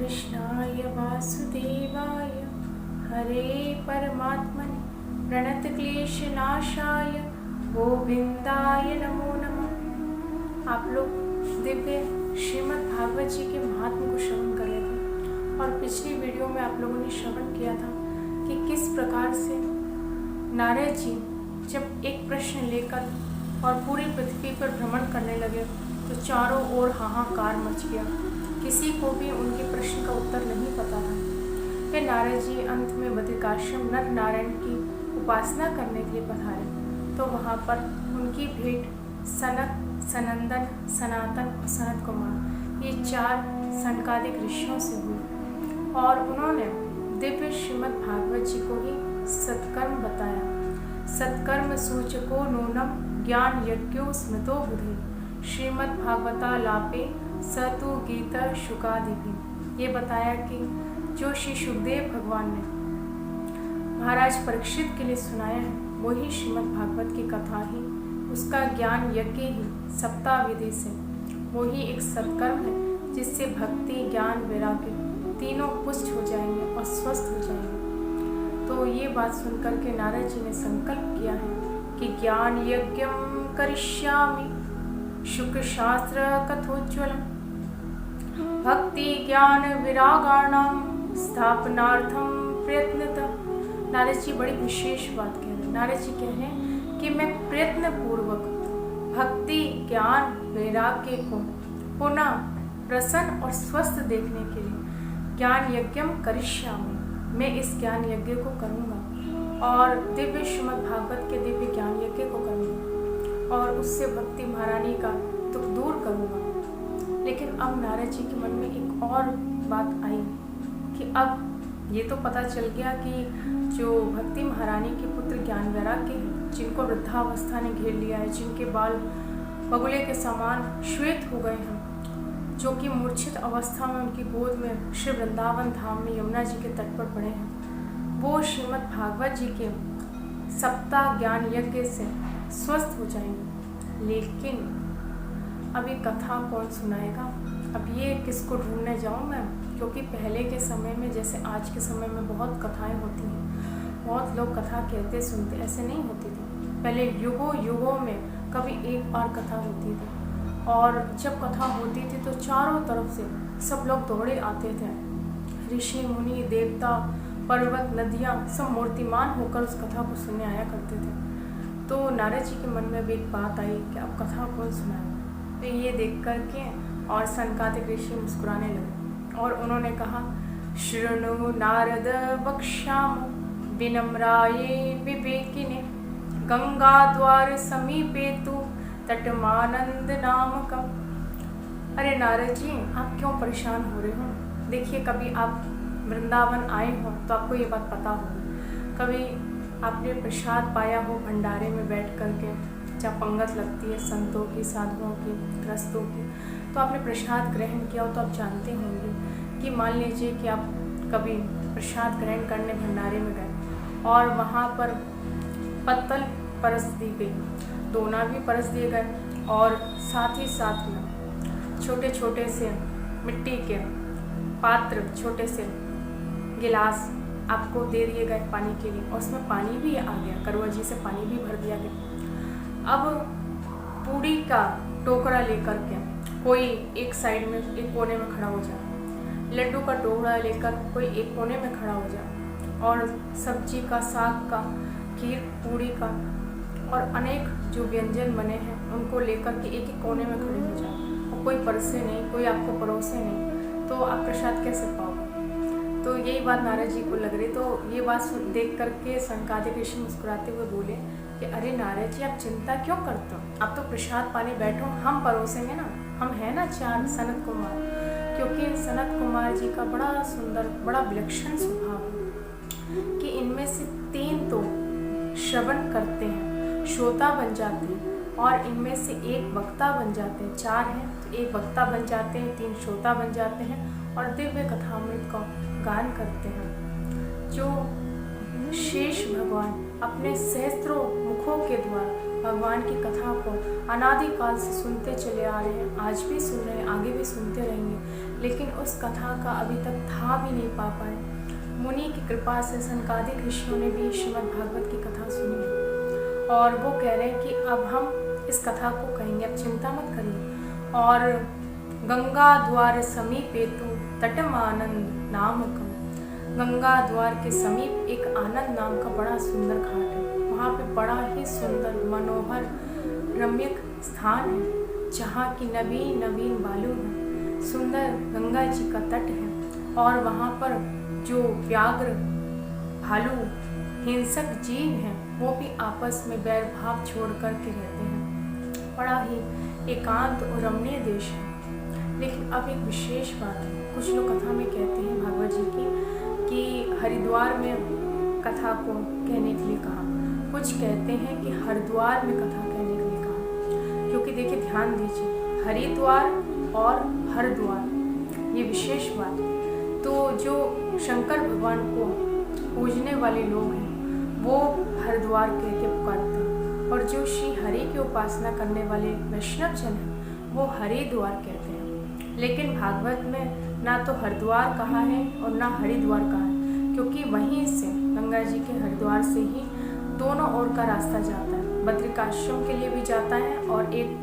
कृष्णाय वासुदेवाय हरे परमात्मने प्रणतक्लेशनाशाय गोविंदाय नमो नमः। आप लोग दिव्य श्रीमद् भागवत जी के महात्म को श्रवण कर रहे थे और पिछली वीडियो में आप लोगों ने श्रवण किया था कि किस प्रकार से नारद जी जब एक प्रश्न लेकर और पूरी पृथ्वी पर भ्रमण करने लगे तो चारों ओर हाहाकार मच गया। किसी को भी उनके प्रश्न का उत्तर नहीं पता था। फिर नारद जी अंत में बद्रिकाश्रम नर नारायण की उपासना करने के लिए पधारे तो वहाँ पर उनकी भेंट सनक, सनंदन, सनातन और सनत कुमार ये चार सनकादिक ऋषियों से हुई और उन्होंने दिव्य श्रीमद् भागवत जी को ही सत्कर्म बताया। सत्कर्म सूचको नूनम ज्ञान यज्ञो स्मृतो बुधे श्रीमद् भागवता लापे सतु गीता शुकादि। ये बताया कि जो श्री सुखदेव भगवान ने महाराज परीक्षित के लिए सुनाया है वही श्रीमद् भागवत की कथा ही, उसका ज्ञान यज्ञ ही सप्ताह विधि से वही एक सत्कर्म है जिससे भक्ति, ज्ञान, वैराग्य तीनों पुष्ट हो जाएंगे और स्वस्थ हो जाएंगे। तो ये बात सुनकर के नारद जी ने संकल्प किया है कि ज्ञान यज्ञम करिष्यामि शुक्र शास्त्र कथोज्वलम भक्ति ज्ञान विरागाणाम स्थापनार्थम प्रयत्नतः। नारद जी बड़ी विशेष बात कह रहे हैं। नारद जी कह रहे हैं कि मैं प्रयत्न पूर्वक भक्ति, ज्ञान, वैराग्य को पुनः प्रसन्न और स्वस्थ देखने के लिए ज्ञान यज्ञम करिष्यामि, मैं इस ज्ञान यज्ञ को करूँगा और दिव्य श्रीमद् भागवत के दिव्य ज्ञान यज्ञ को करूँगा और उससे भक्ति महारानी का दुख दूर करूँगा। लेकिन अब नारद जी के मन में एक और बात आई कि अब ये तो पता चल गया कि जो भक्ति महारानी के पुत्र ज्ञान वैराग्य हैं, जिनको वृद्धावस्था ने घेर लिया है, जिनके बाल बगुले के समान श्वेत हो गए हैं, जो कि मूर्छित अवस्था में उनकी गोद में श्री वृंदावन धाम में यमुना जी के तट पर पड़े हैं, वो श्रीमद् भागवत जी के सप्ताह ज्ञान यज्ञ से स्वस्थ हो जाएंगे। लेकिन अभी कथा कौन सुनाएगा? अब ये किसको ढूंढने जाऊँ मैं? क्योंकि पहले के समय में जैसे आज के समय में बहुत कथाएं होती हैं, बहुत लोग कथा कहते सुनते, ऐसे नहीं होती थी। पहले युगों युगों में कभी एक बार कथा होती थी और जब कथा होती थी तो चारों तरफ से सब लोग दौड़े आते थे। ऋषि मुनि देवता पर्वत नदियाँ सब मूर्तिमान होकर उस कथा को सुनने आया करते थे। तो नारद जी के मन में भी एक बात आई कि अब कथा कौन सुनाए। तो ये देख कर के और सनकादिक ऋषि मुस्कुराने लगे और उन्होंने कहा, शृणु नारद वक्ष्यामि विनम्राये विवेकिने गंगा द्वार समीपे तु तटमानंद नामकम्। अरे नारद जी, आप क्यों परेशान हो रहे हो? देखिए, कभी आप वृंदावन आए हो तो आपको ये बात पता होगी। कभी आपने प्रसाद पाया हो भंडारे में बैठ कर के, जब पंगत लगती है संतों की, साधुओं की, गृहस्थों की, तो आपने प्रसाद ग्रहण किया हो तो आप जानते होंगे कि मान लीजिए कि आप कभी प्रसाद ग्रहण करने भंडारे में गए और वहाँ पर पत्तल परस दी गई, दोना भी परस दिए गए और साथ ही साथ में छोटे छोटे से मिट्टी के पात्र, छोटे से गिलास आपको दे दिए गए पानी के लिए और उसमें पानी भी आ गया, करवा जी से पानी भी भर दिया गया। अब पूड़ी का टोकरा लेकर के कोई एक साइड में, एक कोने में खड़ा हो जाए, लड्डू का टोकरा लेकर कोई एक कोने में खड़ा हो जाए और सब्जी का, साग का, खीर, पूड़ी का और अनेक जो व्यंजन बने हैं उनको लेकर के एक एक कोने में खड़े हो जाए और कोई परसे नहीं, कोई आपको परोसे नहीं, तो आप प्रसाद कैसे पाओगे? तो यही बात नारद जी को लग रही। तो ये बात देख करके सनकादिक ऋषि मुस्कुराते हुए बोले कि अरे नारद जी, आप चिंता क्यों करते हो? आप तो प्रसाद पानी बैठो, हम परोसेंगे ना, हम हैं ना चार सनत कुमार। क्योंकि सनत कुमार जी का बड़ा सुंदर, बड़ा विलक्षण स्वभाव है कि इनमें से 3 तो श्रवण करते हैं, श्रोता बन जाते हैं और इनमें से एक वक्ता बन जाते हैं। 4 हैं तो एक वक्ता बन जाते हैं, 3 श्रोता बन जाते हैं और दिव्य कथामृत का गान करते हैं। जो शेष भगवान अपने सहस्त्रों मुखों के द्वारा भगवान की कथा को अनादिकाल से सुनते चले आ रहे हैं, आज भी सुन रहे हैं, आगे भी सुनते रहेंगे, लेकिन उस कथा का अभी तक था भी नहीं पा पाए। मुनि की कृपा से सनकादिक ऋषियों ने भी श्रीमद् भागवत की कथा सुनी है और वो कह रहे हैं कि अब हम इस कथा को कहेंगे, अब चिंता मत करिए। और गंगा द्वार समीपेतु तटमानंद नामकम, गंगा द्वार के समीप एक आनंद नाम का बड़ा सुंदर घाट है। वहाँ पे बड़ा ही सुंदर मनोहर रम्यक स्थान है, जहाँ की नवीन नवीन बालू है, सुंदर गंगा जी का तट है और वहाँ पर जो व्याघ्र, भालू, हिंसक जीव हैं वो भी आपस में बैर भाव छोड़ कर के रहते हैं। बड़ा ही एकांत और रमणीय देश है। लेकिन अब एक विशेष बात है, कुछ लोग कथा में कहते हैं भागवत जी की कि हरिद्वार में कथा को कहने के लिए कहा, कुछ कहते हैं कि हरिद्वार में कथा कहने के लिए कहा। क्योंकि देखिए, ध्यान दीजिए, हरिद्वार और हरद्वार ये विशेष बात है। तो जो शंकर भगवान को पूजने वाले लोग हैं वो हरिद्वार कह के पुकारते हैं, और जो श्री हरि की उपासना करने वाले वैष्णव जन हैं वो हरिद्वार कहते हैं। लेकिन भागवत में ना तो हरिद्वार कहा है और ना हरिद्वार कहा है, क्योंकि वहीं से गंगा जी के हरिद्वार से ही दोनों ओर का रास्ता जाता है। बद्रिकाश्रम के लिए भी जाता है और एक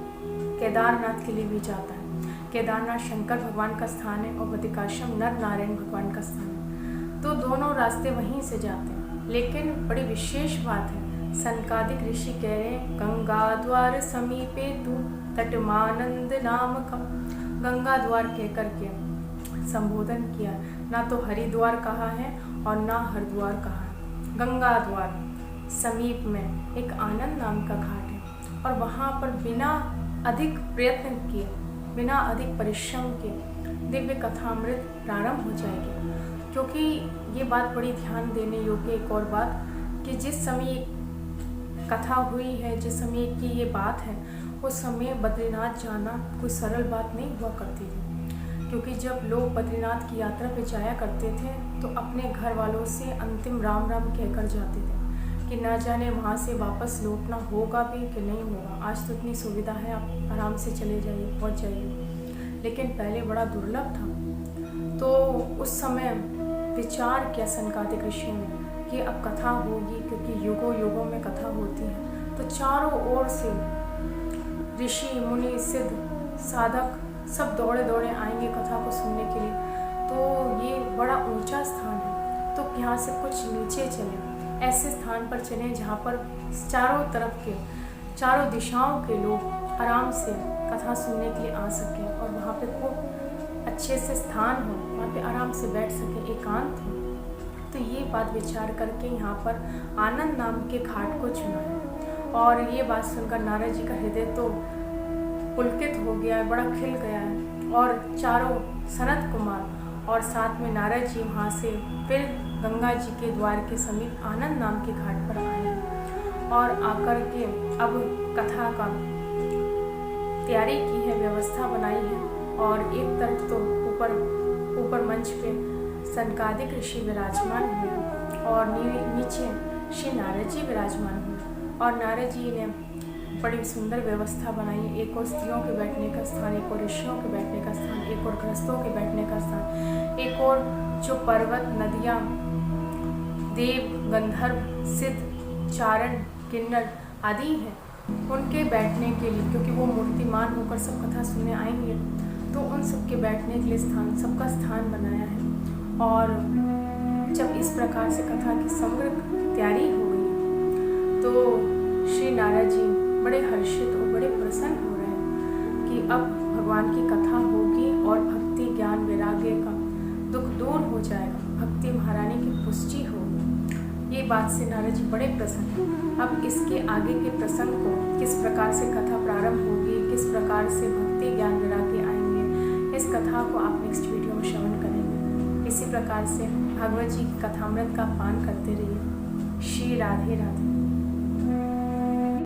केदारनाथ के लिए भी जाता है। केदारनाथ शंकर भगवान का स्थान है और बद्रिकाश्रम नर नारायण भगवान का स्थान है। तो दोनों रास्ते वहीं से जाते हैं। लेकिन बड़ी विशेष बात है, सनकादिक ऋषि कह रहे हैं गंगा द्वार समीपे तु तटमानंद नामकम, गंगा द्वार कह करके संबोधन किया। ना तो हरिद्वार कहा है और ना हरिद्वार कहा है। गंगा द्वार समीप में एक आनंद नाम का घाट है और वहाँ पर बिना अधिक प्रयत्न किए, बिना अधिक परिश्रम के दिव्य कथामृत प्रारंभ हो जाएगी। क्योंकि ये बात बड़ी ध्यान देने योग्य एक और बात कि जिस समय कथा हुई है, जिस समय की ये बात है, उस समय बद्रीनाथ जाना कोई सरल बात नहीं हुआ करती थी। क्योंकि जब लोग बद्रीनाथ की यात्रा पे जाया करते थे तो अपने घर वालों से अंतिम राम राम कहकर जाते थे कि ना जाने वहाँ से वापस लौटना होगा भी कि नहीं होगा। आज तो इतनी सुविधा है, आप आराम से चले जाइए, पहुँच जाइए, लेकिन पहले बड़ा दुर्लभ था। तो उस समय विचार किया सनकादिक ऋषियों ने कि अब कथा होगी, क्योंकि युगों युगों में कथा होती है। तो चारों ओर से ऋषि मुनि सिद्ध साधक सब दौड़े दौड़े आएंगे कथा को सुनने के लिए। तो ये बड़ा ऊंचा स्थान है, तो यहाँ से कुछ नीचे चले, ऐसे स्थान पर चलें जहाँ पर चारों तरफ के, चारों दिशाओं के लोग आराम से कथा सुनने के लिए आ सकें और वहाँ पे खूब अच्छे से स्थान हो, वहाँ पे आराम से बैठ सकें, एकांत हो। तो ये बात विचार करके यहाँ पर आनंद नाम के घाट को चुना है। और ये बात सुनकर नारद जी का हृदय तो पुलकित हो गया है, बड़ा खिल गया है। और चारों सनत कुमार और साथ में नारद जी वहाँ से फिर गंगा जी के द्वार के समीप आनंद नाम के घाट पर आए और आकर के अब कथा का तैयारी की है, व्यवस्था बनाई है। और एक तरफ तो ऊपर मंच पे सनकादिक ऋषि विराजमान हुए और नीचे श्री नारद जी विराजमान हुए। और नारद जी ने बड़ी सुंदर व्यवस्था बनाई, एक और स्त्रियों के बैठने का स्थान, एक और ऋषियों के बैठने का स्थान, एक और गृहस्थों के बैठने का स्थान, एक और जो पर्वत, नदियाँ, देव, गंधर्व, सिद्ध, चारण, किन्नर आदि हैं उनके बैठने के लिए, क्योंकि वो मूर्तिमान होकर सब कथा सुनने आएंगे, तो उन सबके बैठने के लिए स्थान, सबका स्थान बनाया है। और जब इस प्रकार से कथा की समग्र तैयारी हो गई तो श्री नारद जी बड़े हर्षित और बड़े प्रसन्न हो रहे हैं कि अब भगवान की कथा होगी और भक्ति, ज्ञान, वैराग्य का दुख दूर हो जाएगा, भक्ति महारानी की पुष्टि होगी। ये बात से नारद जी बड़े प्रसन्न हैं। अब इसके आगे के प्रसंग को, किस प्रकार से कथा प्रारंभ होगी, किस प्रकार से भक्ति, ज्ञान, वैराग्य आएंगे, इस कथा को आप नेक्स्ट वीडियो में श्रवण करेंगे। इसी प्रकार से भागवत जी की कथामृत का पान करते रहिए। श्री राधे राधे।